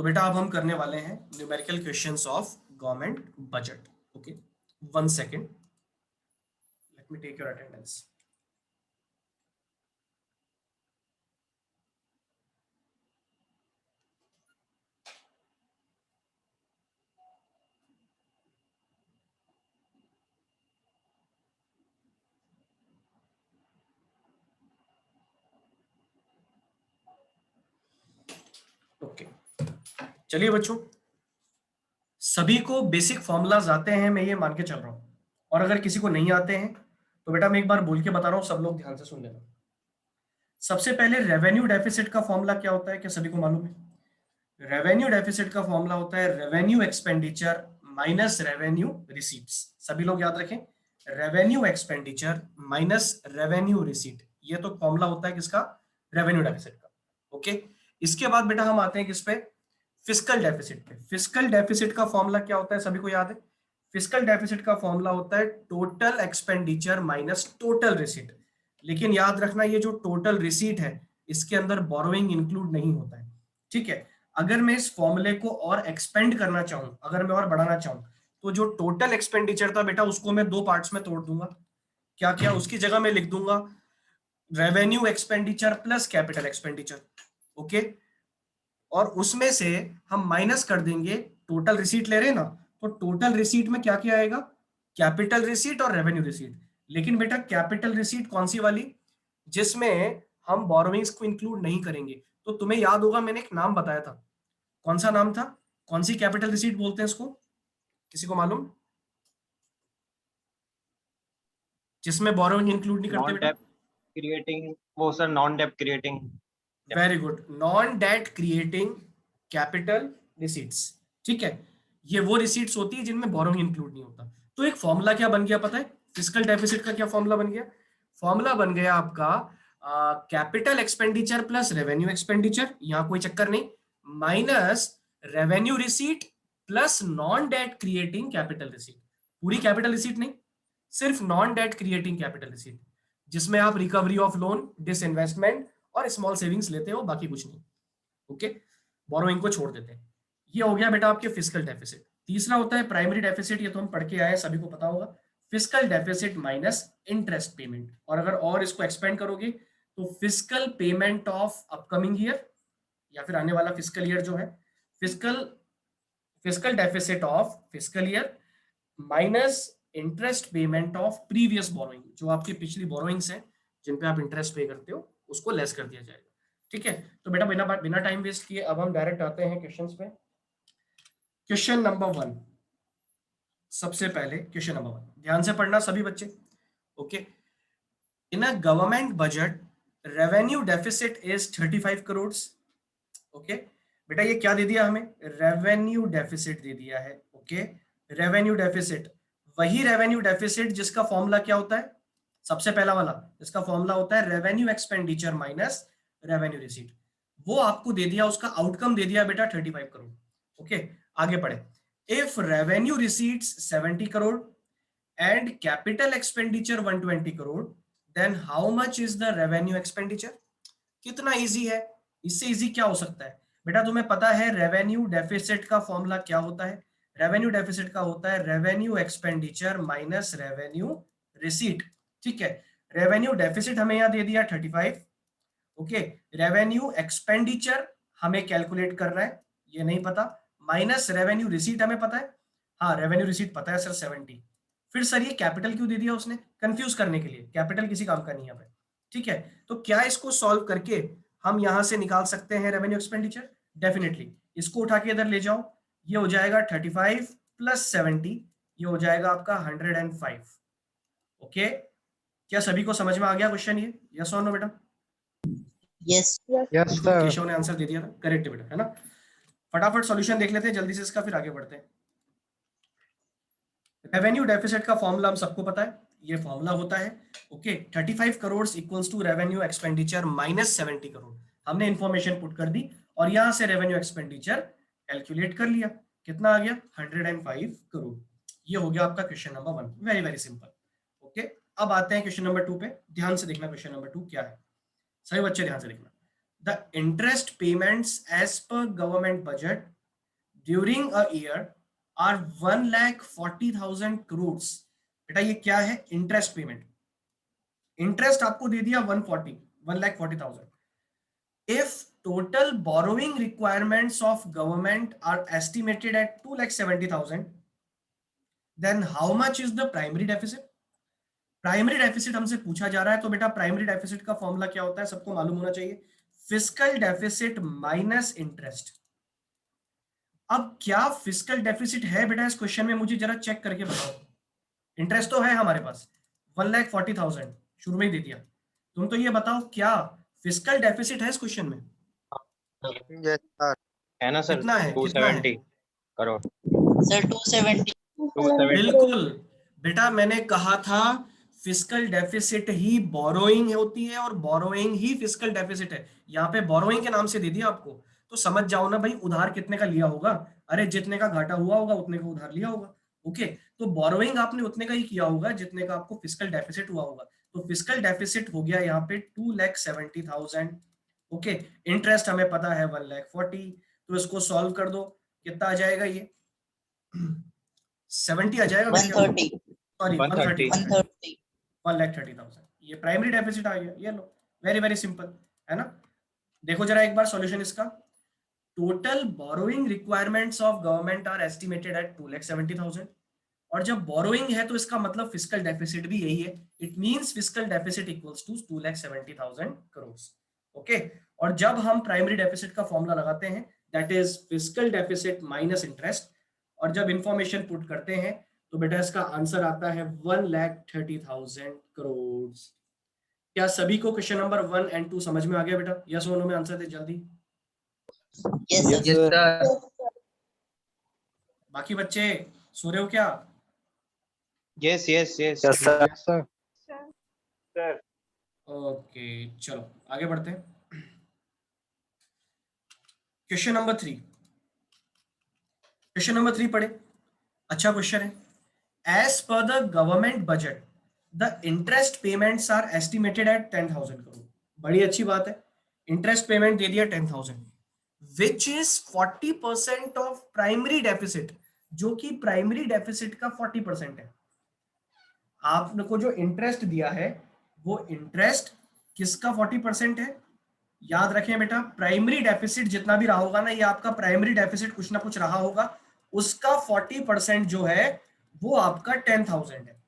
तो बेटा अब हम करने वाले हैं numerical questions of government budget. Okay, 1 second, let me take your attendance. Okay, चलिए बच्चों, सभी को बेसिक फॉर्मूलाज आते हैं, मैं ये मान के चल रहा हूं। और अगर किसी को नहीं आते हैं तो बेटा मैं एक बार बोल के बता रहा हूं, सब लोग ध्यान से सुन लेना। सबसे पहले रेवेन्यू डेफिसिट का फॉर्मूला क्या होता है, क्या सभी को मालूम है? रेवेन्यू डेफिसिट का फॉर्मूला होता है revenue expenditure minus revenue receipts. सभी लोग याद रखें, revenue expenditure minus revenue receipt, ये तो फॉर्मूला होता है किसका? रेवेन्यू डेफिसिट का। ओके, इसके बाद बेटा हम आते हैं किस पे? फिस्कल डेफिसिट पे। फिस्कल डेफिसिट का फॉर्मूला क्या होता है, सभी को याद है? फिस्कल डेफिसिट का फॉर्मूला होता है total expenditure minus total receipt. लेकिन याद रखना, ये जो टोटल रिसीट है इसके अंदर बोरोइंग इंक्लूड नहीं होता है। ठीक है, अगर मैं इस फॉर्मूले को और एक्सपेंड करना चाहूं, अगर मैं और बढ़ाना चाहूं, तो जो टोटल एक्सपेंडिचर था बेटा उसको मैं दो पार्ट्स में तोड़ दूंगा। क्या क्या? उसकी जगह मैं लिख दूंगा revenue expenditure plus capital expenditure. Okay, और उसमें से हम माइनस कर देंगे, टोटल रिसीट ले रहे हैं ना, तो टोटल रिसीट में क्या क्या आएगा? कैपिटल रिसीट और रेवेन्यू रिसीट। लेकिन बेटा कैपिटल रिसीट कौन सी वाली? जिसमें हम बोरोइंग्स को इंक्लूड नहीं करेंगे। तो तुम्हें याद होगा मैंने एक नाम बताया था, कौन सा नाम था? कौन सी कैपिटल रिसीट बोलते हैं इसको, किसी को मालूम? जिसमें बोरोइंग इंक्लूड नहीं करते नॉन बेटा। डेप क्रिएटिंग, वो sir non debt creating. Very good, non debt creating capital receipts. ठीक है, ये वो रिसीट्स होती है जिनमें बोरोइंग इंक्लूड नहीं होता। तो एक फॉर्मूला क्या बन गया पता है? फिस्कल डेफिसिट का क्या फॉर्मूला बन गया? फॉर्मूला बन गया आपका capital expenditure plus revenue expenditure, यहां कोई चक्कर नहीं, minus revenue receipt plus non debt creating capital receipt. पूरी कैपिटल रिसीट नहीं, सिर्फ non debt creating capital receipt, जिसमें आप रिकवरी ऑफ लोन, डिसइन्वेस्टमेंट और स्मॉल सेविंग्स लेते हो, बाकी कुछ नहीं। ओके, बोरोइंग को छोड़ देते हैं। ये हो गया बेटा आपके फिस्कल डेफिसिट। तीसरा होता है प्राइमरी डेफिसिट, ये तो हम पढ़ के आए, सभी को पता होगा। Fiscal deficit minus interest payment, और अगर और इसको एक्सपेंड करोगे तो fiscal payment of upcoming year, या फिर आने वाला फिस्कल ईयर जो है, fiscal fiscal deficit of fiscal year minus interest payment of previous borrowing, जो आपकी पिछली बोरोइंग्स हैं जिन पे आप इंटरेस्ट पे करते हो, उसको लेस कर दिया जाएगा। ठीक है, तो बेटा बिना बिना टाइम वेस्ट किए अब हम डायरेक्ट आते हैं क्वेश्चंस पे। क्वेश्चन नंबर 1, सबसे पहले क्वेश्चन नंबर 1 ध्यान से पढ़ना सभी बच्चे। Okay, in a government budget revenue deficit is 35 crore. Okay बेटा, ये क्या दे दिया हमें? रेवेन्यू डेफिसिट दे दिया है। ओके, रेवेन्यू डेफिसिट, वही रेवेन्यू डेफिसिट जिसका फॉर्मूला क्या होता है? सबसे पहला वाला, इसका फॉर्मूला होता है revenue expenditure minus revenue receipt. वो आपको दे दिया, उसका आउटकम दे दिया बेटा 35 करोड़। ओके, आगे पढ़े। If revenue receipts 70 crore and capital expenditure 120 crore, then how much is the revenue expenditure? कितना इजी है, इससे इजी क्या हो सकता है? बेटा तुम्हें पता है रेवेन्यू डेफिसिट का फॉर्मूला क्या होता है? रेवेन्यू डेफिसिट का होता है revenue expenditure minus revenue receipt. ठीक है, रेवेन्यू डेफिसिट हमें यहां दे दिया 35। ओके, रेवेन्यू एक्सपेंडिचर हमें कैलकुलेट करना है, ये नहीं पता, माइनस रेवेन्यू रिसीट हमें पता है। हाँ, रेवेन्यू रिसीट पता है सर 70। फिर सर ये कैपिटल क्यों दे दिया उसने? कंफ्यूज करने के लिए, कैपिटल किसी काम का नहीं है। ठीक है, तो क्या इसको सॉल्व करके हम यहां से निकाल सकते हैं रेवेन्यू एक्सपेंडिचर? डेफिनेटली, इसको उठा के इधर ले जाओ, ये हो जाएगा 35 प्लस 70, ये हो जाएगा आपका 105। ओके, क्या सभी को समझ में आ गया क्वेश्चन ये? यस और नो बेटा? यस यस बिल्कुल, सर। केशव ने आंसर दे दिया था, करेक्ट बेटा, है ना? फटाफट सॉल्यूशन देख लेते हैं जल्दी से इसका, फिर आगे बढ़ते हैं। रेवेन्यू डेफिसिट का फॉर्मूला हम सबको पता है, ये फॉर्मूला होता है okay 35 crore equals to revenue expenditure minus 70 crore. हमने इंफॉर्मेशन पुट कर दी और यहां से रेवेन्यू एक्सपेंडिचर कैलकुलेट कर लिया, कितना आ गया? 105 करोड़। ये हो गया आपका question number 1, very very simple. Okay, अब आते हैं क्वेश्चन नंबर 2 पे। ध्यान से देखना क्वेश्चन नंबर 2 क्या है, सभी बच्चे ध्यान से देखना। the interest payments as per government budget during a year are 1,40,000 crores। बेटा ये क्या है? Interest payment. इंटरेस्ट आपको दे दिया 1,40,000। if total borrowing requirements of government are estimated at 2,70,000, then how much is the primary deficit? Primary deficit हमसे पूछा जा रहा है, तो बेटा प्राइमरी डेफिसिट का फॉर्मूला क्या होता है सबको मालूम होना चाहिए, फिस्कल डेफिसिट माइनस इंटरेस्ट। अब क्या फिस्कल डेफिसिट है बेटा इस क्वेश्चन में? मुझे जरा चेक करके बताओ। इंटरेस्ट तो है हमारे पास 1,40,000 शुरू में ही दे दिया। तुम तो ये बताओ क्या फिस्कल डेफिसिट है इस क्वेश्चन में? Yes, sir. है ना सर? कितना है? 270 करोड़। सर 270। 270। बिल्कुल बेटा, मैंने कहा था फिस्कल डेफिसिट ही बोरोइंग होती है और बोरोइंग ही फिस्कल डेफिसिट है। यहाँ पे बोरोइंग के नाम से दे दिया आपको, तो समझ जाओ ना भाई उधार कितने का लिया होगा। अरे जितने का घाटा हुआ होगा उतने का उधार लिया होगा। ओके, तो बोरोइंग आपने उतने का ही किया होगा जितने का आपको फिस्कल डेफिसिट हुआ होगा। तो फिस्कल डेफिसिट हो गया यहाँ पे 2,70,000। ओके, इंटरेस्ट हमें पता है 1,40,000, तो इसको सॉल्व कर दो, कितना आ जाएगा ये? 70 आ जाएगा, 130। सॉरी 130, 130। 1,30,000। ये प्राइमरी डेफिसिट आ गया। ये लो, वेरी वेरी सिंपल है ना। देखो जरा एक बार सॉल्यूशन इसका। Total borrowing requirements of government are estimated at 2,70,000, और जब बोरोइंग है तो इसका मतलब फिस्कल डेफिसिट भी यही है। It means fiscal deficit equals to 2,70,000 crore. Okay, और जब हम प्राइमरी डेफिसिट का फॉर्मूला लगाते हैं that is fiscal deficit minus interest, और जब इंफॉर्मेशन पुट करते हैं तो बेटा इसका आंसर आता है 1,30,000 करोड़। क्या सभी को क्वेश्चन नंबर 1 और 2 समझ में आ गया बेटा? यस और नो में आंसर दे जल्दी। Yes Yes, sir. sir. बाकी बच्चे सो रहे हो क्या? Yes yes yes Yes, sir. Yes, sir. Sir. Okay चलो आगे बढ़ते हैं। Question number 3। क्वेश्चन नंबर 3 पढ़े। अच्छा क्वेश्चन है। As per the government budget the interest payments are estimated at 10,000 crore. बड़ी अच्छी बात है, इंटरेस्ट पेमेंट दे दिया 10,000, which is 40% of primary deficit, जो कि प्राइमरी डेफिसिट का 40% है। आपको जो इंटरेस्ट दिया है वो इंटरेस्ट किसका 40% है? याद रखें बेटा, प्राइमरी डेफिसिट जितना भी रहा होगा ना, ये आपका प्राइमरी डेफिसिट कुछ ना कुछ रहा होगा, उसका 40% जो है वो आपका 10,000 है।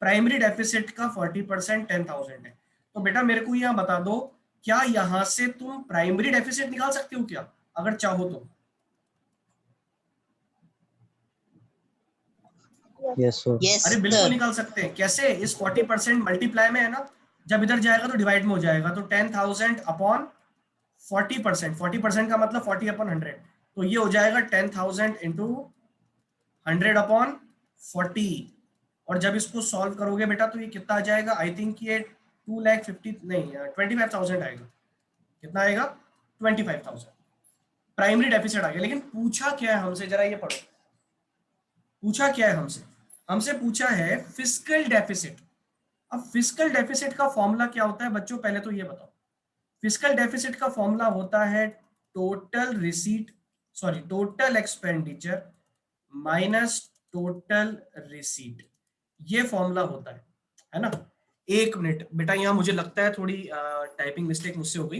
प्राइमरी डेफिसिट का 40% 10,000 है। तो बेटा मेरे को यहाँ बता दो, क्या यहां से तुम प्राइमरी डेफिसिट निकाल सकते हो क्या, अगर चाहो तो? Yes, sir. यस अरे बिल्कुल सर। निकाल सकते हैं। कैसे? इस 40% मल्टीप्लाई में है ना, जब इधर जाएगा तो डिवाइड में हो जाएगा, तो 10,000 अपॉन 40%, 40% का मतलब 40 अपॉन 100, तो ये हो जाएगा 10,000 इंटू 100 अपॉन 40। और जब इसको सॉल्व करोगे बेटा तो ये कितना आ जाएगा? आई थिंक ये 2,50,000 नहीं 25,000 आएगा। कितना आएगा? 25,000 प्राइमरी डेफिसिट आ गया। लेकिन पूछा क्या है हमसे, जरा ये पढ़ो। पूछा क्या है हमसे? हमसे पूछा है फिस्कल डेफिसिट। अब फिस्कल डेफिसिट का फॉर्मूला क्या होता है बच्चों, पहले तो ये बताओ। फिस्कल डेफिसिट का फॉर्मूला होता है total receipt, sorry total expenditure minus total receipt, ये फॉर्मूला होता है ना। एक मिनट बेटा, यहाँ मुझे लगता है थोड़ी टाइपिंग मिस्टेक मुझसे हो गई।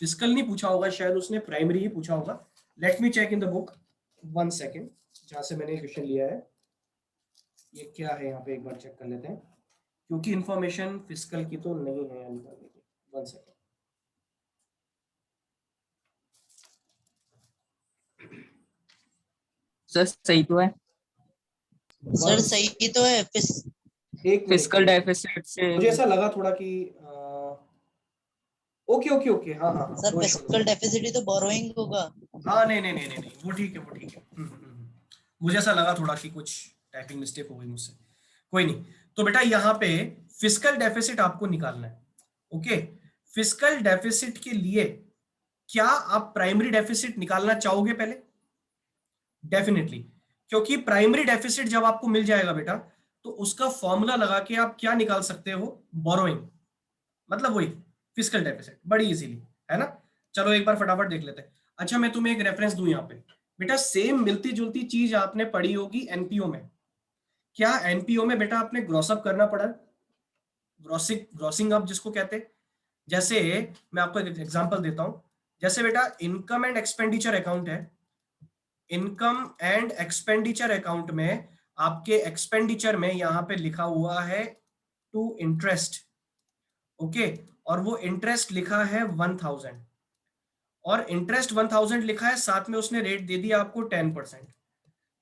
फिस्कल नहीं पूछा होगा शायद, उसने प्राइमरी ही पूछा होगा। Let me check in the book, 1 second, जहाँ से मैंने क्वेश्चन लिया है ये क्या है यहाँ पे एक बार चेक कर लेते हैं, क्योंकि इंफॉर्मेशन फिस्कल की तो नहीं है यहाँ निकालने की। 1 सेकेंड। सर सही तो है, सर सही तो है। एक फिस्कल मिनट, डेफिसिट से मुझे ऐसा लगा थोड़ा कि ओके ओके ओके, हाँ हाँ हाँ, sir no issue, fiscal deficit ही तो बोरोइंग होगा। हाँ नहीं नहीं नहीं नहीं नहीं, वो ठीक है वो ठीक है। मुझे ऐसा लगा थोड़ा कि कुछ टाइपिंग मिस्टेक हो गई मुझसे, कोई नहीं। तो बेटा यहाँ पे फिस्कल डेफिसिट आपको निकालना है। ओके, फिस्कल डेफिसिट के लिए क्या आप प्राइमरी डेफिसिट निकालना चाहोगे पहले? डेफिनेटली, क्योंकि प्राइमरी डेफिसिट जब आपको मिल जाएगा बेटा तो उसका फॉर्मूला लगा के आप क्या निकाल सकते हो? बोरोइंग, मतलब वही फिस्कल डेफिसिट, बड़ी इजीली, है ना। चलो एक बार फटाफट देख लेते हैं। अच्छा मैं तुम्हें एक रेफरेंस दूं यहाँ पे, बेटा सेम मिलती जुलती चीज आपने पढ़ी होगी एनपीओ में। क्या एनपीओ में बेटा आपने ग्रॉसअप करना पड़ा? ग्रॉसिंग अप जिसको कहते हैं। जैसे मैं आपको एक एग्जांपल देता हूं, जैसे बेटा इनकम एंड एक्सपेंडिचर अकाउंट है। इनकम एंड एक्सपेंडिचर अकाउंट में आपके एक्सपेंडिचर में यहां पे लिखा हुआ है टू इंटरेस्ट, ओके, और वो इंटरेस्ट लिखा है 1000, और इंटरेस्ट 1000 लिखा है, साथ में उसने रेट दे दिया आपको 10%।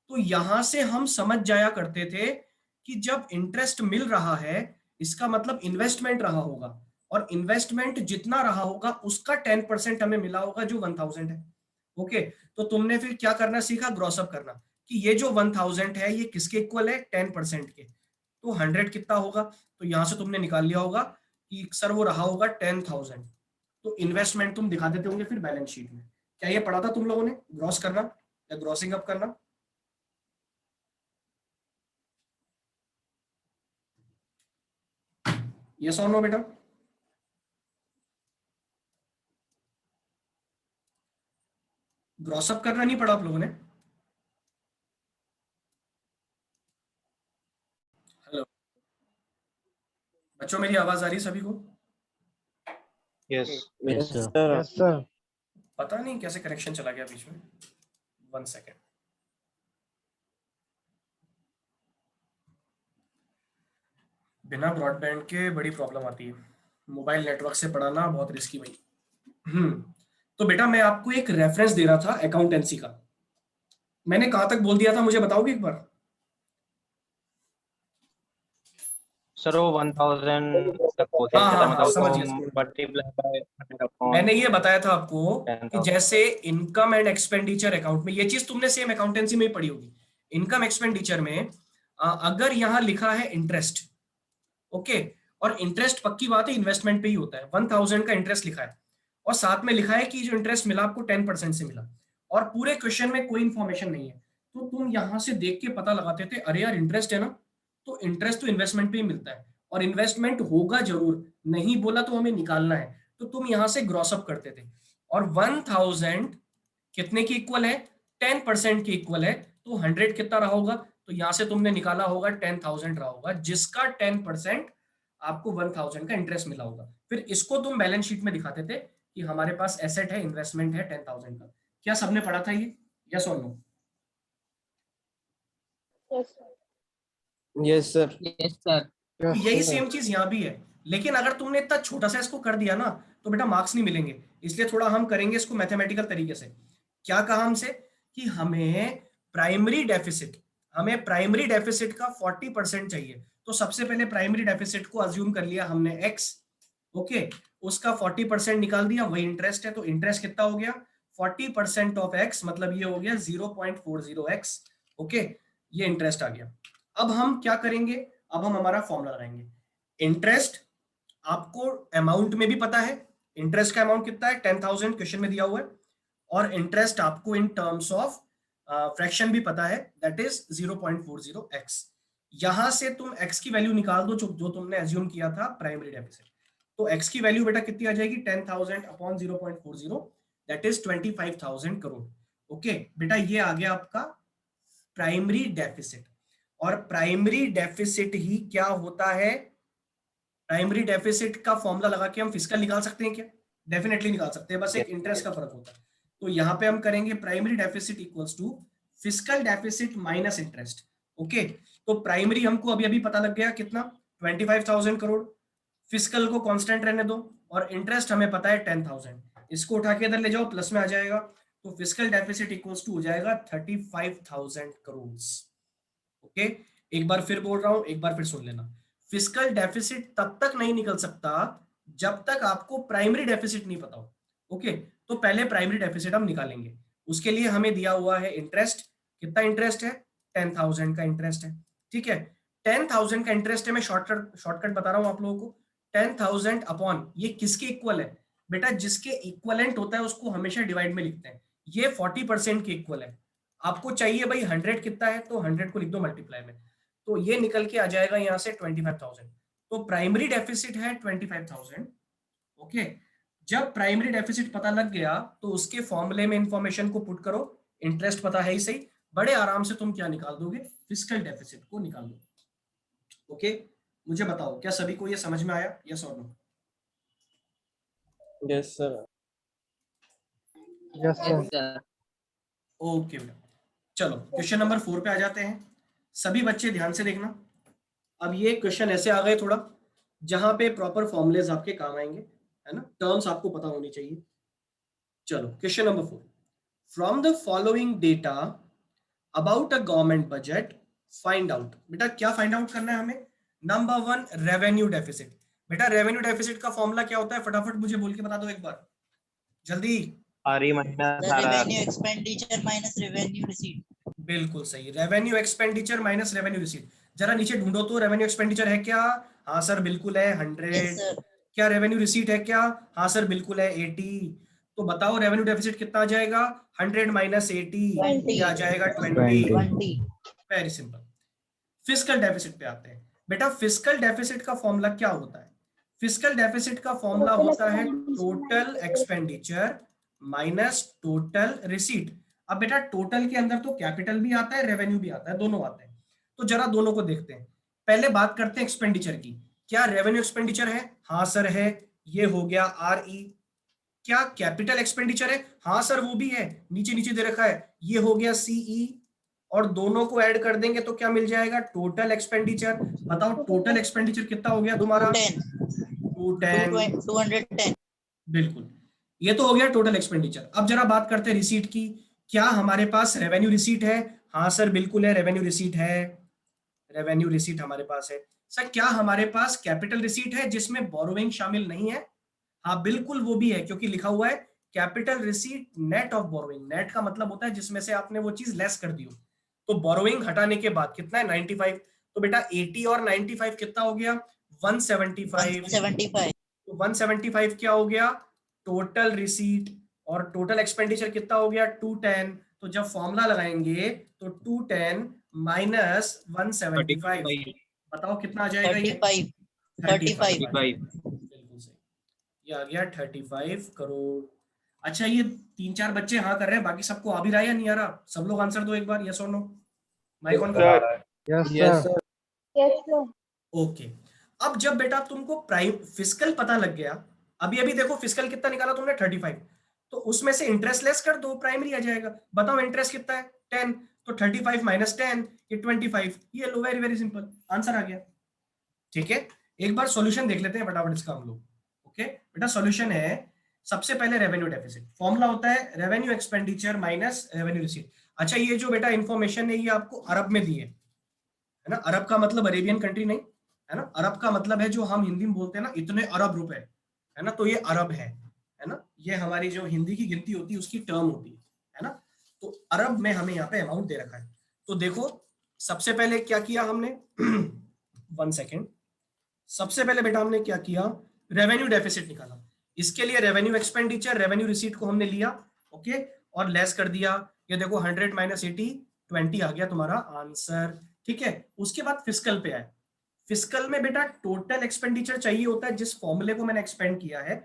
तो यहां से हम समझ जाया करते थे कि जब इंटरेस्ट मिल रहा है इसका मतलब इन्वेस्टमेंट रहा होगा, और इन्वेस्टमेंट जितना रहा होगा उसका 10% हमें मिला होगा जो 1000 है। ओके, तो तुमने फिर क्या करना सीखा? ग्रॉसअप करना, कि ये जो 1000 है ये किसके इक्वल है? 10% के। तो 100 कितना होगा? तो यहां से तुमने निकाल लिया होगा कि सर वो रहा होगा 10,000। तो इन्वेस्टमेंट तुम दिखा देते होंगे फिर बैलेंस शीट में। क्या ये पढ़ा था तुम लोगों ने, ग्रॉस करना या ग्रॉसिंग अप करना? यस और नो बेटा? ग्रॉसअप करना नहीं पढ़ा आप लोगों ने? हेलो बच्चों, मेरी आवाज आ रही है सभी को? Yes Yes, sir. Yes, sir. पता नहीं कैसे कनेक्शन चला गया बीच में। 1 सेकेंड। बिना ब्रॉडबैंड के बड़ी प्रॉब्लम आती है, मोबाइल नेटवर्क से पढ़ाना बहुत रिस्की भाई। तो बेटा मैं आपको एक रेफरेंस दे रहा था अकाउंटेंसी का। मैंने कहां तक बोल दिया था मुझे बताओगे एक बार? सर वो 1000 तक होता हाँ था, हाँ हाँ, मतलब समझ उसको गया। मल्टीप्लाई बाय 100 अपॉन मैंने ये बताया था आपको कि 10,000। जैसे इनकम एंड एक्सपेंडिचर अकाउंट में, ये चीज तुमने सेम अकाउंटेंसी में ही पढ़ी होगी। इनकम एक्सपेंडिचर में अगर यहां लिखा है इंटरेस्ट, ओके, और इंटरेस्ट पक्की बात है इन्वेस्टमेंट पे ही होता है, 1000 का इंटरेस्ट लिखा है, और साथ में लिखा है कि जो इंटरेस्ट मिला आपको 10% से मिला, और पूरे क्वेश्चन में कोई इंफॉर्मेशन नहीं है, तो तुम यहां से देख के पता लगाते थे अरे यार इंटरेस्ट है ना, तो इंटरेस्ट तो इन्वेस्टमेंट पे ही मिलता है, और इन्वेस्टमेंट होगा जरूर, नहीं बोला तो हमें निकालना है, तो तुम यहां से ग्रॉसअप करते थे। और 1000 कितने की इक्वल है? 10% की इक्वल है, तो 100 कितना रहा होगा? तो यहां से तुमने निकाला होगा 10,000 रहा होगा, जिसका 10% आपको 1000 का इंटरेस्ट मिला होगा। फिर इसको तुम बैलेंस शीट में दिखाते थे कि हमारे पास एसेट है, इन्वेस्टमेंट है 10,000 का। क्या सबने पढ़ा था ये? यस और no? Yes, sir. Yes, sir. तो Yes, यही sir. सेम चीज यहाँ भी है, लेकिन अगर तुमने इतना छोटा सा इसको कर दिया ना तो बेटा मार्क्स नहीं मिलेंगे, इसलिए थोड़ा हम करेंगे इसको मैथमेटिकल तरीके से। क्या कहा हमसे? कि हमें प्राइमरी डेफिसिट का 40% चाहिए, तो सबसे पहले प्राइमरी डेफिसिट को अज्यूम कर लिया हमने x, ओके, उसका 40% निकाल दिया, वही इंटरेस्ट है, तो इंटरेस्ट कितना हो गया? 40% ऑफ x, मतलब ये हो गया 0.40x, ओके, ये इंटरेस्ट आ गया। अब हम क्या करेंगे? अब हम हमारा फॉर्मूला लगाएंगे। इंटरेस्ट आपको अमाउंट में भी पता है, इंटरेस्ट का अमाउंट कितना है? 10,000 क्वेश्चन में दिया हुआ है, और इंटरेस्ट आपको इन टर्म्स ऑफ फ्रैक्शन भी पता है, दैट इज 0.40x। यहां से तुम x की वैल्यू निकाल दो जो तुमने एज्यूम किया था प्राइमरी डेफिसिट। तो x की वैल्यू बेटा कितनी आ जाएगी? 10,000 upon 0.40, that is 25,000 crore. Okay बेटा, ये आ गया आपका प्राइमरी डेफिसिट। और प्राइमरी डेफिसिट ही क्या होता है? प्राइमरी डेफिसिट का फॉर्मूला लगा के हम फिस्कल निकाल सकते हैं क्या? डेफिनेटली निकाल सकते हैं, बस एक इंटरेस्ट का फर्क होता है। तो यहाँ पे हम करेंगे primary deficit equals to fiscal deficit minus interest. Okay, तो प्राइमरी हमको अभी अभी पता लग गया कितना? 25,000 करोड़। फिस्कल को कांस्टेंट रहने दो, और इंटरेस्ट हमें पता है 10,000, इसको उठा के इधर ले जाओ, प्लस में आ जाएगा, तो फिस्कल डेफिसिट इक्वल्स टू हो जाएगा 35,000 करोड़। ओके, एक बार फिर बोल रहा हूं, एक बार फिर सुन लेना। फिस्कल डेफिसिट तब तक नहीं निकल सकता जब तक आपको प्राइमरी डेफिसिट नहीं पता हो। ओके, तो पहले प्राइमरी डेफिसिट हम निकालेंगे, उसके लिए हमें दिया हुआ है इंटरेस्ट। कितना इंटरेस्ट है? 10,000 का इंटरेस्ट है, ठीक है। 10,000 का इंटरेस्ट है, मैं शॉर्टकट बता रहा हूं आप लोगों को। 10,000 अपॉन ये किसके इक्वल है? बेटा जिसके इक्वलेंट होता है उसको हमेशा डिवाइड में लिखते हैं, ये 40% के इक्वल है। आपको चाहिए भाई 100 कितना है, तो 100 को लिख दो मल्टीप्लाई में, तो ये निकल के आ जाएगा यहाँ से 25,000। तो प्राइमरी डेफिसिट है 25,000, ओके, जब प्राइमरी डेफिसिट पता लग गया तो उसके फॉर्मूले में इंफॉर्मेशन को पुट करो, इंटरेस्ट पता है ही सही, बड़े आराम से तुम क्या निकाल दोगे, फिस्कल डेफिसिट को निकाल दोगे। ओके, मुझे बताओ क्या सभी को ये समझ में आया, यस और no? Yes sir. Yes, sir. Okay बेटा, चलो क्वेश्चन नंबर 4 पे आ जाते हैं। सभी बच्चे ध्यान से देखना। अब ये क्वेश्चन ऐसे आ गए थोड़ा जहां पे प्रॉपर फॉर्मुलेज आपके काम आएंगे, है ना, टर्म्स आपको पता होनी चाहिए। चलो question number 4, from the following data about a government budget find out. बेटा क्या फाइंड आउट करना है हमें? Number 1 revenue deficit. बेटा रेवेन्यू डेफिसिट का फॉर्मूला क्या होता है, फटाफट मुझे बोल के बता दो एक बार जल्दी। RE minus The RR. revenue expenditure minus revenue receipt. बिल्कुल सही, revenue expenditure minus revenue receipt. जरा नीचे ढूंढो तो, रेवेन्यू एक्सपेंडिचर है क्या? हाँ सर बिल्कुल है 100। Yes, sir. क्या रेवेन्यू रिसीट है क्या? हाँ सर बिल्कुल है 80। तो बताओ रेवेन्यू डेफिसिट कितना आ जाएगा? 100 माइनस 80 ये आ जाएगा 20। 20. Very simple. फिस्कल डेफिसिट पे आते हैं। बेटा फिस्कल डेफिसिट का फॉर्मूला क्या होता है? फिस्कल डेफिसिट का फॉर्मूला होता है total expenditure minus total receipt. अब बेटा टोटल के अंदर तो कैपिटल भी आता है, रेवेन्यू भी आता है, दोनों आते हैं। तो जरा दोनों को देखते हैं। पहले बात करते हैं एक्सपेंडिचर की। क्या रेवेन्यू एक्सपेंडिचर है? हाँ सर है, ये हो गया RE। क्या कैपिटल एक्सपेंडिचर है? हाँ सर वो भी है, नीचे नीचे दे रखा है, ये हो गया CE। और दोनों को ऐड कर देंगे तो क्या मिल जाएगा? Total expenditure. बताओ टोटल एक्सपेंडिचर कितना हो गया तुम्हारा? 210। 210. बिल्कुल, ये तो हो गया टोटल एक्सपेंडिचर। अब जरा बात करते हैं रिसीट की। क्या हमारे पास रेवेन्यू रिसीट है? हाँ सर बिल्कुल है, रेवेन्यू रिसीट है, रेवेन्यू रिसीट हमारे पास है। सर क्या हमारे पास कैपिटल रिसीट है जिसमें बोरोइंग शामिल नहीं है? हाँ बिल्कुल वो भी है, क्योंकि लिखा हुआ है capital receipt net of borrowing. Net का मतलब होता है जिसमें से आपने वो चीज लेस कर दी हो। तो बोरोइंग हटाने के बाद कितना है? 95। तो बेटा 80 और 95 कितना हो गया? 175। 175. तो 175 क्या हो गया? Total receipt. और टोटल एक्सपेंडिचर कितना हो गया? 210। तो जब फॉर्मूला लगाएंगे तो 210 माइनस 175, 35. बताओ कितना आ जाएगा ये? 35. 35. 35. बिल्कुल सही, ये आ गया 35 करोड़। अच्छा ये 3-4 बच्चे हाँ कर रहे हैं, बाकी सबको आ भी रहा है या नहीं आ रहा? सब लोग आंसर दो एक बार, यस और नो। माइक ऑन करो। Yes, yes sir. Sir. Okay, अब जब बेटा तुमको प्राइम फिस्कल पता लग गया, अभी अभी देखो फिस्कल कितना निकाला तुमने? 35। तो उसमें से इंटरेस्ट लेस कर दो, प्राइमरी आ जाएगा। बताओ इंटरेस्ट कितना है? 10। तो 35 माइनस 10 ये 25। ये लो, वेरी वेरी सिंपल, आंसर आ गया। ठीक है, एक बार सॉल्यूशन देख लेते हैं फटाफट इसका हम लोग। ओके बेटा सॉल्यूशन है, सबसे पहले रेवेन्यू डेफिसिट। फॉर्मूला होता है revenue expenditure minus revenue receipt. अच्छा ये जो बेटा इंफॉर्मेशन है ये आपको अरब में दी है ना? अरब का मतलब अरेबियन कंट्री नहीं, है ना? अरब का मतलब है जो हम हिंदी में बोलते हैं ना, इतने अरब रुपए, है ना? तो ये अरब है ना? ये हमारी जो हिंदी की गिनती होती है उसकी टर्म होती है ना? तो अरब में हमें यहाँ पे अमाउंट दे रखा है। तो देखो सबसे पहले क्या किया हमने 1 सेकेंड। सबसे पहले बेटा हमने क्या किया? रेवेन्यू डेफिसिट निकाला। इसके लिए रेवेन्यू एक्सपेंडिचर रेवेन्यू रिसीट को हमने लिया, ओके, और लेस कर दिया। ये देखो 100 माइनस 80 20 आ गया तुम्हारा आंसर। ठीक है, उसके बाद फिस्कल पे आए। फिस्कल में बेटा टोटल एक्सपेंडिचर चाहिए होता है, जिस फॉर्मूले को मैंने एक्सपेंड किया है,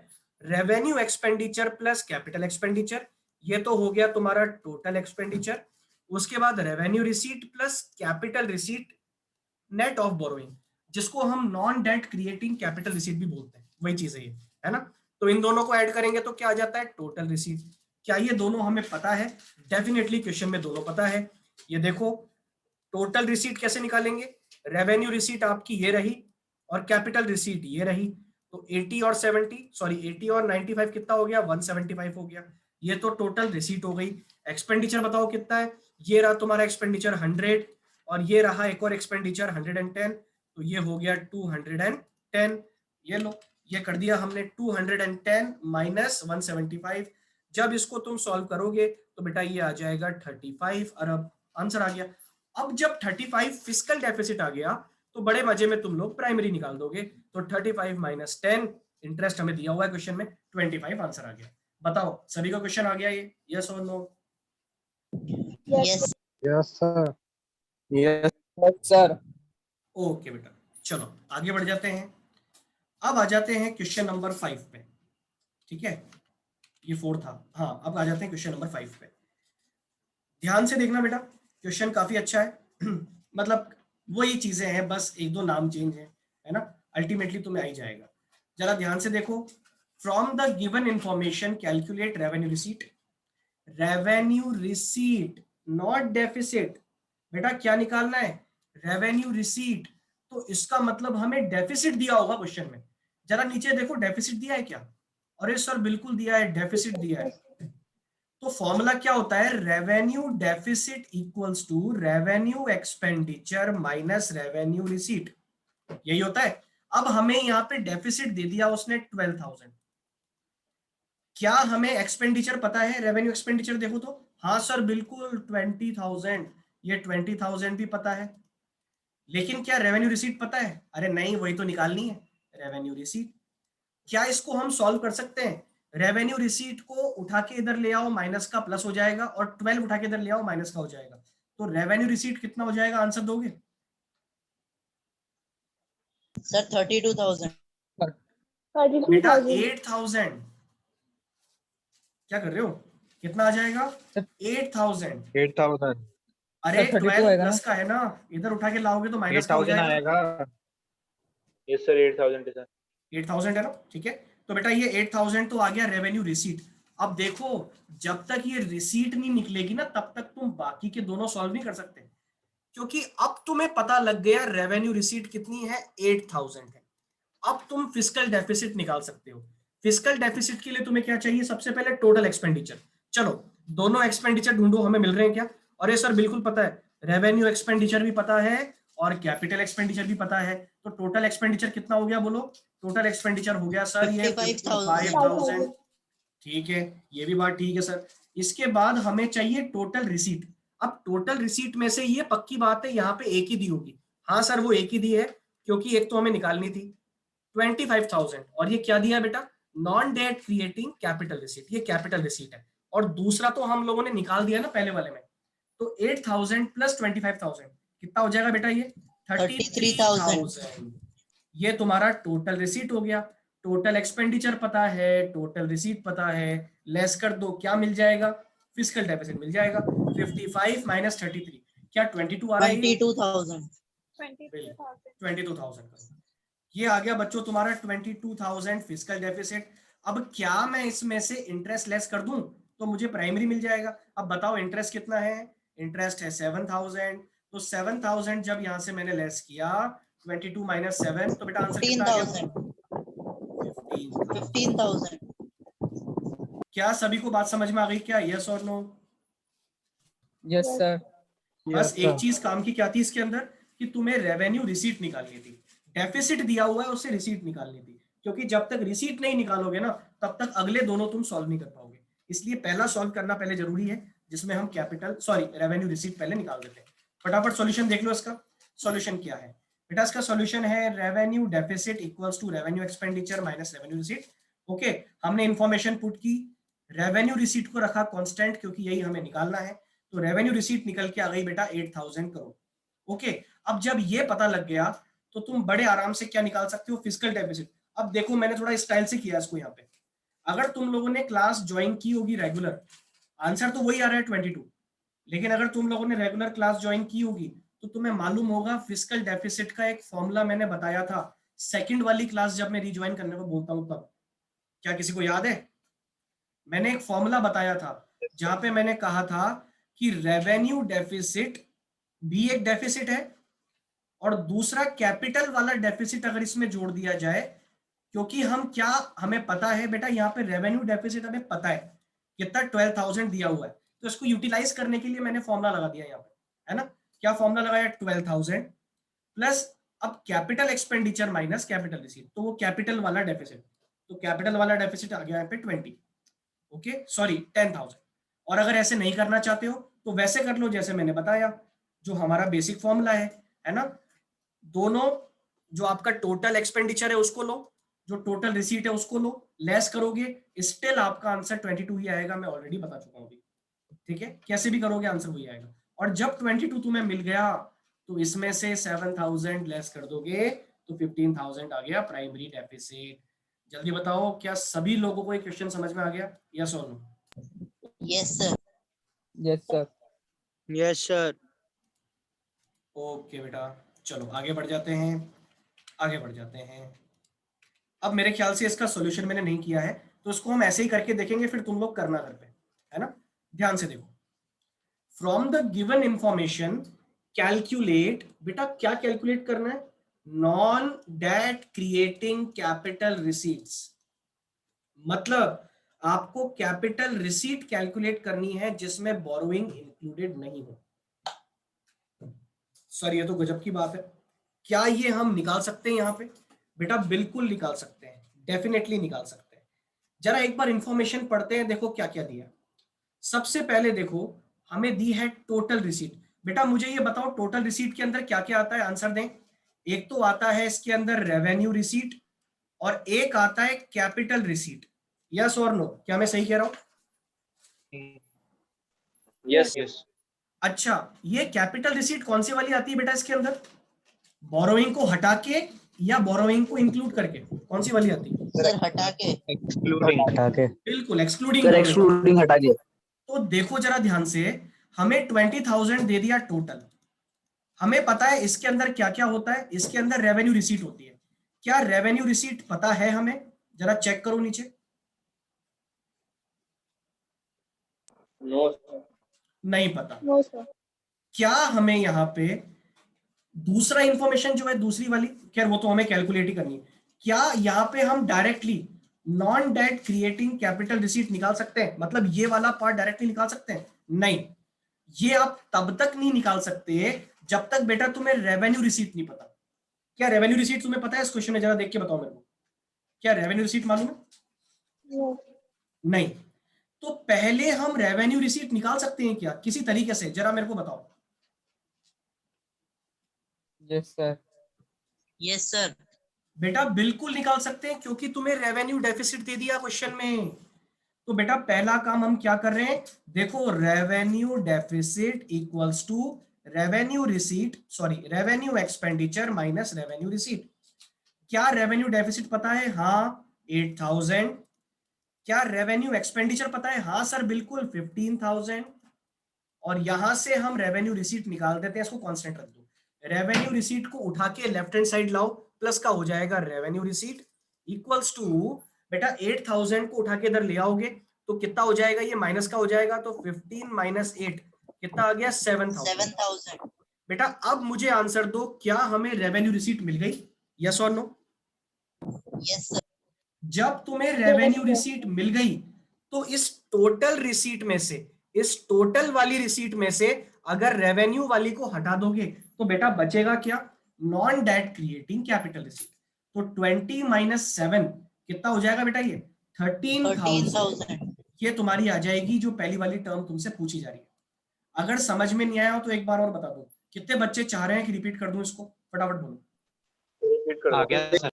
revenue expenditure plus capital expenditure. ये तो हो गया तुम्हारा टोटल एक्सपेंडिचर। उसके बाद revenue receipt plus capital receipt net of borrowing, जिसको हम non debt creating capital receipt भी बोलते हैं, वही चीज है ये, है ना? तो इन दोनों को ऐड करेंगे तो क्या आ जाता है? Total receipt. क्या ये दोनों हमें पता है? डेफिनेटली क्वेश्चन में दोनों पता है। ये देखो टोटल रिसीट कैसे निकालेंगे? रेवेन्यू रिसीट आपकी ये रही और कैपिटल रिसीट ये रही। तो 80 और 70 सॉरी 80 और 95 कितना हो गया? 175 हो गया। ये तो टोटल रिसीट हो गई। एक्सपेंडिचर बताओ कितना है? ये रहा तुम्हारा एक्सपेंडिचर 100 और ये रहा एक और एक्सपेंडिचर 110। तो ये हो गया 210। ये लो, ये कर दिया हमने 210 माइनस 175। जब इसको तुम सॉल्व करोगे तो बेटा ये आ जाएगा 35 अरब। आंसर आ गया। अब जब 35 फिस्कल डेफिसिट आ गया तो बड़े मजे में तुम लोग प्राइमरी निकाल दोगे। तो 35 माइनस 10, इंटरेस्ट हमें दिया हुआ है क्वेश्चन में, 25 आंसर आ गया। बताओ सभी का क्वेश्चन आ गया ये, यस और no? Yes. Yes, sir. Yes sir. Okay बेटा, चलो आगे बढ़ जाते हैं। अब आ जाते हैं क्वेश्चन नंबर 5 पे। ठीक है, ये 4 था। हाँ, अब आ जाते हैं क्वेश्चन नंबर 5 पे। ध्यान से देखना बेटा, क्वेश्चन काफी अच्छा है मतलब वही चीजें हैं, बस एक दो नाम चेंज है ना, अल्टीमेटली तुम्हें आ ही जाएगा। जरा ध्यान से देखो, from the given information calculate revenue receipt. Revenue receipt not deficit. बेटा क्या निकालना है? Revenue receipt. तो इसका मतलब हमें डेफिसिट दिया होगा क्वेश्चन में। जरा नीचे देखो, डेफिसिट दिया है क्या? अरे सर बिल्कुल दिया है, डेफिसिट दिया है। तो फॉर्मूला क्या होता है? Revenue deficit equals to revenue expenditure minus revenue receipt, यही होता है। अब हमें यहाँ पे डेफिसिट दे दिया उसने 12,000। क्या हमें एक्सपेंडिचर पता है? रेवेन्यू एक्सपेंडिचर देखो तो, हाँ सर बिल्कुल 20,000, ये 20,000 भी पता है। लेकिन क्या रेवेन्यू रिसीट पता है? अरे नहीं, वही तो निकालनी है, रेवेन्यू रिसीट। क्या इसको हम सॉल्व कर सकते हैं? रेवेन्यू रिसीट को उठा के इधर ले आओ, माइनस का प्लस हो जाएगा, और 12 उठा के इधर ले आओ, माइनस का हो जाएगा। तो रेवेन्यू रिसीट कितना हो जाएगा? आंसर दोगे? सर 32,000। बेटा 8,000। क्या कर रहे हो? कितना आ जाएगा? 8,000। 8,000 अरे सर 32 12 आएगा प्लस का है ना, इधर उठा के लाओगे तो माइनस का हो 8,000 जाएगा। आएगा। यस सर 8,000 है सर। 8,000 है ना, ठीक है। तो बेटा ये 8,000 तो आ गया रेवेन्यू रिसीट। अब देखो, जब तक ये रिसीट नहीं निकलेगी ना, तब तक तुम बाकी के दोनों सॉल्व नहीं कर सकते, क्योंकि अब तुम्हें पता लग गया रेवेन्यू रिसीट कितनी है, 8,000 है। अब तुम फिस्कल डेफिसिट निकाल सकते हो। फिस्कल डेफिसिट के लिए तुम्हें क्या चाहिए? सबसे पहले टोटल एक्सपेंडिचर। चलो दोनों एक्सपेंडिचर ढूंढो, हमें मिल रहे हैं क्या? और ये सर बिल्कुल पता है, रेवेन्यू एक्सपेंडिचर भी पता है और कैपिटल एक्सपेंडिचर भी पता है। तो टोटल एक्सपेंडिचर कितना हो गया बोलो? टोटल एक्सपेंडिचर हो गया सर ये 55,000। ठीक है, ये भी बात ठीक है सर। इसके बाद हमें चाहिए टोटल रिसीट। अब टोटल रिसीट में से ये पक्की बात है यहाँ पे एक ही दी होगी। हाँ सर वो एक ही दी है, क्योंकि एक तो हमें निकालनी थी 25,000, और ये क्या दिया बेटा? Non debt creating capital receipt, ये कैपिटल रिसीट है। और दूसरा तो हम लोगों ने निकाल दिया ना पहले वाले में। तो 8,000 प्लस 25,000 कितना हो जाएगा बेटा? ये 33,000। ये तुम्हारा टोटल रिसीट हो गया। टोटल एक्सपेंडिचर पता है, टोटल रिसीट पता है, लेस कर दो, क्या मिल जाएगा? फिस्कल डेफिसिट मिल जाएगा। 55 माइनस 33, क्या 22 आ रहा है? 22,000। 22,000 का ये आ गया बच्चों तुम्हारा 22,000 फिस्कल डेफिसिट। अब क्या मैं इसमें से इंटरेस्ट लेस कर दूं तो मुझे प्राइमरी मिल जाएगा। अब बताओ इंटरेस्ट कितना है? इंटरेस्ट है 7,000। तो 7,000 जब यहां से मैंने लेस किया 22 माइनस 7, तो बेटा आंसर कितना आ गया? 15,000। क्या सभी को बात समझ में आ गई क्या? यस और नो? Yes sir. बस एक चीज काम की क्या थी इसके अंदर, कि तुम्हें रेवेन्यू रिसीट निकालनी थी। डेफिसिट दिया हुआ है, उससे रिसीट निकालनी थी, क्योंकि जब तक रिसीट नहीं निकालोगे ना, तब तक अगले दोनों तुम सॉल्व नहीं कर पाओगे। इसलिए पहला सॉल्व करना पहले जरूरी है, जिसमें हम कैपिटल रेवेन्यू रिसीट पहले निकाल देते हैं। फटाफट सॉल्यूशन देख लो इसका। सॉल्यूशन क्या है बेटा? इसका सॉल्यूशन है revenue deficit equals to revenue expenditure minus revenue receipt. Okay, हमने इंफॉर्मेशन पुट की, रेवेन्यू रिसीट को रखा कांस्टेंट, क्योंकि यही हमें निकालना है। तो रेवेन्यू रिसीट निकल के आ गई बेटा 8,000 करोड़। ओके, अब जब ये पता लग गया तो तुम बड़े आराम से क्या निकाल सकते हो? Fiscal deficit. अब देखो मैंने थोड़ा स्टाइल से किया इसको यहाँ पे। अगर तुम लोगों ने क्लास ज्वाइन की होगी रेगुलर, आंसर तो वही आ रहा है 22। लेकिन अगर तुम लोगों ने रेगुलर क्लास ज्वाइन की होगी तो तुम्हें मालूम होगा फिस्कल डेफिसिट का एक फॉर्मूला मैंने बताया था सेकंड वाली क्लास, जब मैं रिज्वाइन करने को बोलता हूँ तब। क्या किसी को याद है? मैंने एक फॉर्मूला बताया था जहां पे मैंने कहा था कि रेवेन्यू डेफिसिट भी एक डेफिसिट है, और दूसरा कैपिटल वाला डेफिसिट अगर इसमें जोड़ दिया जाए, क्योंकि हमें पता है बेटा, यहाँ पे रेवेन्यू डेफिसिट हमें पता है कितना 12,000 दिया हुआ है, तो इसको यूटिलाइज करने के लिए मैंने फॉर्मूला लगा दिया यहाँ पे, है ना। क्या फॉर्मूला लगाया? 12,000 प्लस अब capital expenditure minus capital receipt, तो वो कैपिटल वाला डेफिसिट। तो कैपिटल वाला डेफिसिट आ गया यहाँ पे 20, ओके सॉरी 10,000। और अगर ऐसे नहीं करना चाहते हो तो वैसे कर लो जैसे मैंने बताया, जो हमारा बेसिक फॉर्मूला है ना। दोनों, जो आपका टोटल एक्सपेंडिचर है उसको लो, जो टोटल रिसीट है उसको लो, लेस करोगे, स्टिल आपका आंसर 22 ही आएगा। मैं ऑलरेडी बता चुका हूँ अभी, ठीक है। कैसे भी करोगे आंसर वही आएगा। और जब 22 तुम्हें मिल गया तो इसमें से 7,000 लेस कर दोगे तो 15,000 आ गया प्राइमरी डेफिसिट। जल्दी बताओ, क्या सभी लोगों को ये क्वेश्चन समझ में आ गया? यस और no? Yes, sir. Yes, sir. Yes, sir. Okay बेटा, चलो आगे बढ़ जाते हैं, आगे बढ़ जाते हैं। अब मेरे ख्याल से इसका सॉल्यूशन मैंने नहीं किया है, तो इसको हम ऐसे ही करके देखेंगे, फिर तुम लोग करना घर पे, है ना? ध्यान से देखो। From the given information calculate, बेटा क्या कैलकुलेट करना है? Non debt creating capital receipts. मतलब आपको कैपिटल रिसीट कैलकुलेट करनी है जिसमें बोरोइंग इंक्लूडेड नहीं हो। सर ये तो गजब की बात है, क्या ये हम निकाल सकते हैं यहाँ पे? बेटा बिल्कुल निकाल सकते हैं, डेफिनेटली निकाल सकते हैं। जरा एक बार इंफॉर्मेशन पढ़ते हैं, देखो क्या क्या दिया। सबसे पहले देखो, हमें दी है टोटल रिसीट। बेटा मुझे ये बताओ, टोटल रिसीट के अंदर क्या क्या आता है, आंसर दें। एक तो आता है इसके अंदर रेवेन्यू रिसीट, और एक आता है कैपिटल रिसीट। यस और नो? क्या मैं सही कह रहा हूं? यस यस अच्छा, ये कैपिटल रिसीट कौन सी वाली आती है बेटा इसके अंदर? बोरोइंग को हटा के या बोरोइंग को इंक्लूड करके? कौन सी वाली आती है? Sir, हटा के. एक्सक्लूडिंग हटा के। बिल्कुल एक्सक्लूडिंग। सर एक्सक्लूडिंग हटा के। तो देखो जरा ध्यान से, हमें 20,000 दे दिया टोटल। हमें पता है इसके अंदर क्या क्या होता है, इसके अंदर रेवेन्यू रिसीट होती है। क्या रेवेन्यू रिसीट पता है हमें? जरा चेक करो नीचे। नो नहीं पता। No sir. क्या हमें यहाँ पे दूसरा इंफॉर्मेशन जो है, दूसरी वाली, खैर वो तो हमें कैलकुलेट ही करनी है। क्या यहाँ पे हम directly non debt creating capital receipt निकाल सकते हैं? मतलब ये वाला पार्ट डायरेक्टली निकाल सकते हैं? नहीं, ये आप तब तक नहीं निकाल सकते जब तक बेटा तुम्हें रेवेन्यू रिसीट नहीं पता। क्या रेवेन्यू रिसीट तुम्हें पता है? इस क्वेश्चन में जरा देख के बताओ मेरे को, क्या रेवेन्यू रिसीट मालूम है? नो। नहीं। तो पहले हम रेवेन्यू रिसीट निकाल सकते हैं क्या किसी तरीके से? जरा मेरे को बताओ। Yes, sir. Yes, sir. बेटा बिल्कुल निकाल सकते हैं, क्योंकि तुम्हें रेवेन्यू डेफिसिट दे दिया क्वेश्चन में। तो बेटा पहला काम हम क्या कर रहे हैं, देखो, revenue deficit equals to revenue receipt, sorry revenue expenditure minus revenue receipt. क्या रेवेन्यू डेफिसिट पता है? हाँ 8,000। क्या रेवेन्यू एक्सपेंडिचर पता है? हाँ सर बिल्कुल 15,000। और यहां से हम रेवेन्यू रिसीट निकाल देते हैं, इसको कांस्टेंट रख दो। रेवेन्यू रिसीट को उठा के लेफ्ट हैंड साइड लाओ, प्लस का हो जाएगा रेवेन्यू रिसीट इक्वल्स टू, बेटा 8,000 को उठा के इधर ले आओगे तो कितना हो जाएगा? ये माइनस का हो जाएगा, तो 15 माइनस 8 कितना आ गया? 7,000। 7,000. बेटा अब मुझे आंसर दो, क्या हमें रेवेन्यू रिसीट मिल गई? यस और नो? Yes, sir. जब तुम्हें रेवेन्यू रिसीट मिल गई, तो इस टोटल रिसीट में से, इस टोटल वाली रिसीट में से अगर रेवेन्यू वाली को हटा दोगे तो बेटा बचेगा क्या? Non debt creating capital receipt. तो 20 माइनस 7 कितना हो जाएगा बेटा? ये 13,000। 13,000. ये तुम्हारी आ जाएगी जो पहली वाली टर्म तुमसे पूछी जा रही है। अगर समझ में नहीं आया हो तो एक बार और बता दो। कितने बच्चे चाह रहे हैं कि रिपीट कर दूं इसको? फटाफट बोलो। रिपीट कर आ दो। गया सर।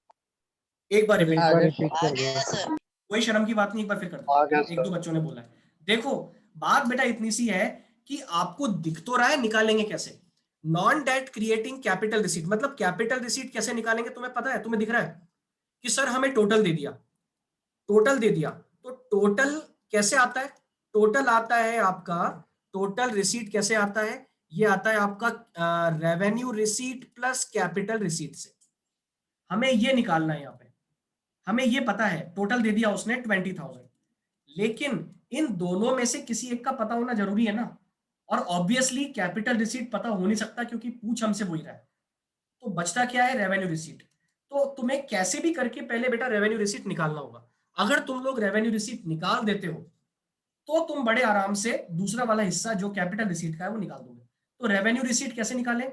एक बार रिपीट। आ गया। रिपीट आ कर गया दो। सर. कोई शर्म की बात नहीं, एक बार फिर कर आ गया दो। एक दो बच्चों ने बोला है। देखो बात बेटा इतनी सी है कि आपको दिख तो रहा है निकालेंगे कैसे। Non debt creating capital receipt, मतलब कैपिटल रिसीट कैसे निकालेंगे तुम्हें पता है? तुम्हें दिख रहा है कि सर हमें टोटल दे दिया, टोटल दे दिया, तो टोटल कैसे आता है? टोटल आता है आपका, टोटल रिसीट कैसे आता है? ये आता है आपका revenue receipt plus capital receipt से। हमें ये निकालना है यहाँ पे। हमें ये पता है टोटल दे दिया उसने 20,000, लेकिन इन दोनों में से किसी एक का पता होना जरूरी है ना। और ऑब्वियसली कैपिटल रिसीट पता हो नहीं सकता क्योंकि पूछ हमसे वही रहा है। तो बचता क्या है? Revenue receipt. तो तुम्हें कैसे भी करके पहले बेटा रेवेन्यू रिसीट निकालना होगा। अगर तुम लोग रेवेन्यू रिसीट निकाल देते हो तो तुम बड़े आराम से दूसरा वाला हिस्सा जो कैपिटल रिसीट का है वो निकाल दोगे। तो रेवेन्यू रिसीट कैसे निकालें?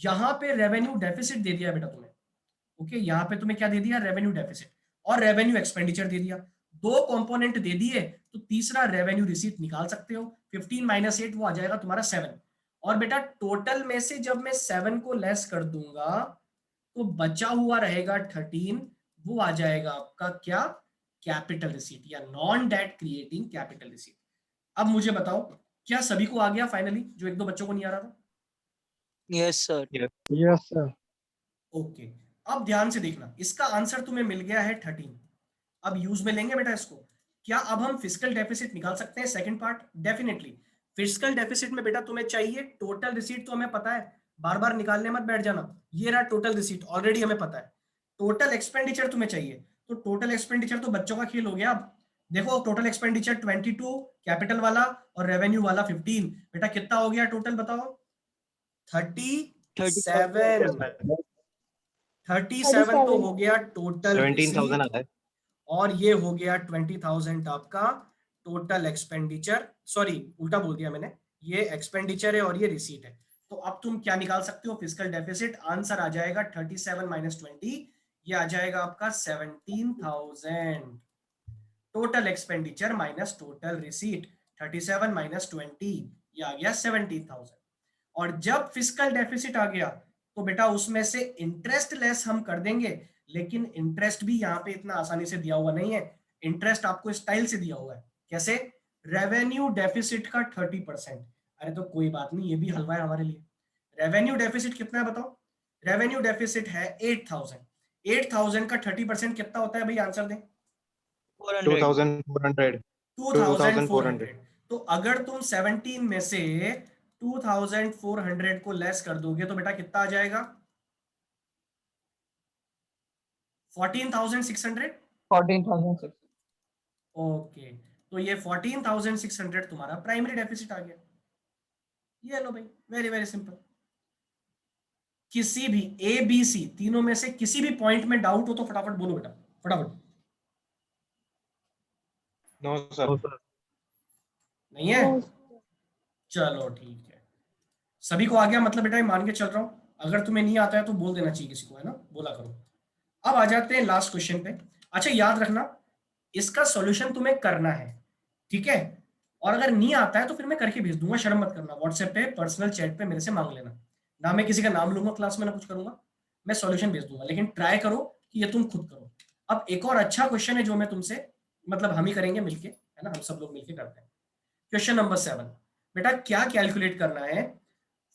यहां पे रेवेन्यू डेफिसिट दे दिया बेटा तुम्हें। ओके, यहाँ पे तुम्हें क्या दे दिया? रेवेन्यू डेफिसिट और रेवेन्यू एक्सपेंडिचर दे दिया। दो कंपोनेंट दे दिए तो तीसरा रेवेन्यू रिसीट निकाल सकते हो। 15 माइनस 8 वो आ जाएगा तुम्हारा 7। और बेटा टोटल में से जब मैं 7 को लेस कर दूंगा तो बचा हुआ रहेगा 13। वो आ जाएगा आपका क्या? कैपिटल रिसीट या non debt creating capital receipt. अब मुझे बताओ, क्या सभी को आ गया फाइनली, जो एक दो बच्चों को नहीं आ रहा था? Yes sir. Yes sir. Okay, अब ध्यान से देखना, इसका आंसर तुम्हें मिल गया है 13। अब यूज में लेंगे बेटा इसको। क्या अब हम फिजिकल डेफिसिट निकाल सकते हैं? Second part, definitely. Physical deficit में बेटा तुम्हें चाहिए टोटल रिसीट, तो हमें पता है, बार बार निकालने मत बैठ जाना। ये रहा टोटल रिसीट, ऑलरेडी हमें पता है। टोटल एक्सपेंडिचर तुम्हें चाहिए, तो टोटल एक्सपेंडिचर तो बच्चों का खेल हो गया। अब देखो टोटल एक्सपेंडिचर 22 कैपिटल वाला और रेवेन्यू वाला 15, बेटा कितना हो गया टोटल बताओ? 37। 37 तो हो गया टोटल 17,000 आता है। और ये हो गया 20,000 आपका टोटल एक्सपेंडिचर। सॉरी उल्टा बोल दिया मैंने, ये एक्सपेंडिचर है और ये रिसीट है। तो अब तुम क्या निकाल सकते हो? Physical deficit. आंसर आ जाएगा 37 माइनस 20, ये आ जाएगा आपका 17,000। Total expenditure minus total receipt, 37 minus 20, ये आ गया 17,000। और जब फिजिकल डेफिसिट आ गया तो बेटा उसमें से इंटरेस्ट लेस हम कर देंगे, लेकिन इंटरेस्ट भी यहाँ पे इतना आसानी से दिया हुआ नहीं है। इंटरेस्ट आपको स्टाइल से दिया हुआ है। कैसे? रेवेन्यू डेफिसिट का 30%। अरे तो कोई बात नहीं, ये भी हलवा है हमारे लिए। रेवेन्यू डेफिसिट कितना है बताओ? रेवेन्यू डेफिसिट है 8,000। 8,000 का 30% कितना होता है भाई? आंसर दें। 2,400। 2,400। तो अगर तुम 17 में से 2,400 को लेस कर दोगे तो बेटा कितना आ जाएगा? 14,600। 14,600. ओके, तो ये 14,600 तुम्हारा प्राइमरी डेफिसिट आ गया। ये लो भाई, वेरी वेरी सिंपल। किसी भी ए बी सी तीनों में से किसी भी पॉइंट में डाउट हो तो फटाफट बोलो बेटा, फटाफट। No sir. नहीं है? चलो ठीक है, सभी को आ गया मतलब बेटा, मान के चल रहा हूं। अगर तुम्हें नहीं आता है तो बोल देना चाहिए किसी को, है ना, बोला करो। अब आ जाते हैं लास्ट क्वेश्चन पे। अच्छा याद रखना, इसका सॉल्यूशन तुम्हें करना है, ठीक है? और अगर नहीं आता है तो फिर मैं करके भेज दूंगा, शर्म मत करना। व्हाट्सएप पे पर्सनल चैट पे मेरे से मांग लेना, ना मैं किसी का नाम लूंगा क्लास में, ना कुछ करूंगा, मैं सॉल्यूशन भेज दूंगा। लेकिन ट्राई करो कि ये तुम खुद करो। अब एक और अच्छा क्वेश्चन है जो मैं तुमसे, मतलब हम ही करेंगे मिलके, है ना, हम सब लोग मिलके करते हैं। क्वेश्चन नंबर 7 बेटा, क्या कैलकुलेट करना है?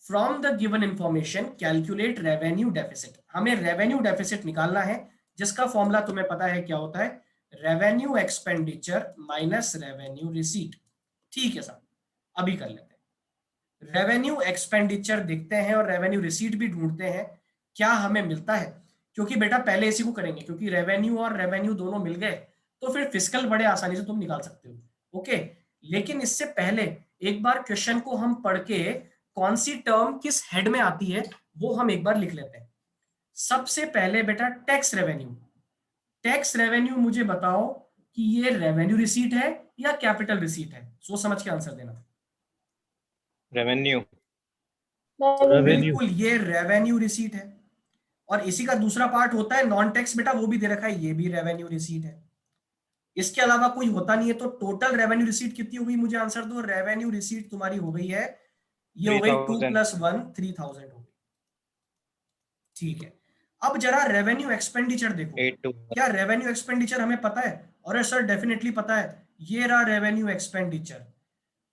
From the given information calculate revenue deficit. हमें रेवेन्यू डेफिसिट निकालना है, जिसका फॉर्मूला तुम्हें पता है क्या होता है? Revenue expenditure minus revenue receipt. ठीक है साहब, अभी कर लेते हैं। रेवेन्यू एक्सपेंडिचर देखते हैं और रेवेन्यू रिसीट भी ढूंढते हैं, क्या हमें मिलता है। क्योंकि बेटा पहले इसी को करेंगे, क्योंकि रेवेन्यू और रेवेन्यू दोनों मिल गए तो फिर फिजिकल बड़े आसानी से तुम निकाल सकते हो। ओके, लेकिन इससे पहले एक बार क्वेश्चन को हम पढ़ के कौन सी टर्म किस हेड में आती है वो हम एक बार लिख लेते हैं। सबसे पहले बेटा टैक्स रेवेन्यू। टैक्स रेवेन्यू मुझे बताओ कि ये रेवेन्यू रिसीट है या कैपिटल रिसीट है? सोच समझ के आंसर देना। रेवेन्यू। बिल्कुल, ये रेवेन्यू रिसीट है। और इसी का दूसरा पार्ट होता है नॉन टैक्स, बेटा वो भी दे रखा है, ये भी रेवेन्यू रिसीट है। इसके अलावा कोई होता नहीं है। तो टोटल रेवेन्यू रिसीट कितनी हो गई? मुझे आंसर दो। रेवेन्यू रिसीट तुम्हारी हो गई है, ये हो गई 2 + 1 3,000 हो गई। ठीक है, अब जरा रेवेन्यू एक्सपेंडिचर देखो। 8 क्या रेवेन्यू एक्सपेंडिचर हमें पता है? अरे सर डेफिनेटली पता है, ये रहा रेवेन्यू एक्सपेंडिचर।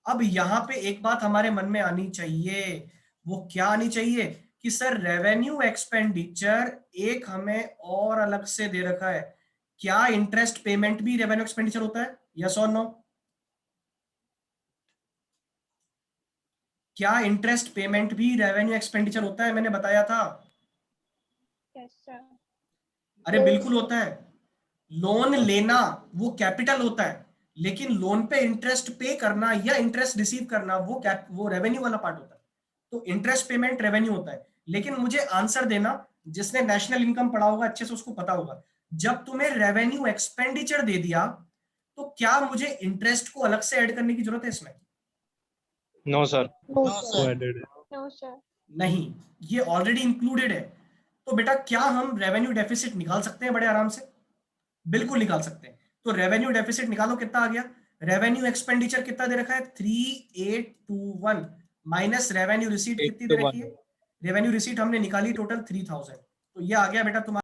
अब यहाँ पे एक बात हमारे मन में आनी चाहिए, वो क्या आनी चाहिए कि सर रेवेन्यू एक्सपेंडिचर एक हमें और अलग से दे रखा है। क्या इंटरेस्ट पेमेंट भी रेवेन्यू एक्सपेंडिचर होता है? यस और नो? क्या इंटरेस्ट पेमेंट भी रेवेन्यू एक्सपेंडिचर होता है? मैंने बताया था। अरे बिल्कुल होता है। लोन लेना वो कैपिटल होता है, लेकिन लोन पे इंटरेस्ट पे करना या इंटरेस्ट रिसीव करना वो रेवेन्यू वाला पार्ट होता है। तो इंटरेस्ट पेमेंट रेवेन्यू होता है। लेकिन मुझे आंसर देना, जिसने नेशनल इनकम पढ़ा होगा अच्छे से उसको पता होगा, जब तुम्हें रेवेन्यू एक्सपेंडिचर दे दिया तो क्या मुझे इंटरेस्ट को अलग से ऐड करने की जरूरत है इसमें? No sir. No sir. नहीं, ये ऑलरेडी इंक्लूडेड है। तो बेटा क्या हम रेवेन्यू डेफिसिट निकाल सकते हैं बड़े आराम से? बिल्कुल निकाल सकते हैं। तो रेवेन्यू डेफिसिट निकालो, कितना आ गया? रेवेन्यू एक्सपेंडिचर कितना दे रखा है? 3,821 माइनस रेवेन्यू रिसीट कितनी दे रखी है? रेवेन्यू रिसीट हमने निकाली टोटल 3,000, तो ये आ गया बेटा तुम्हारा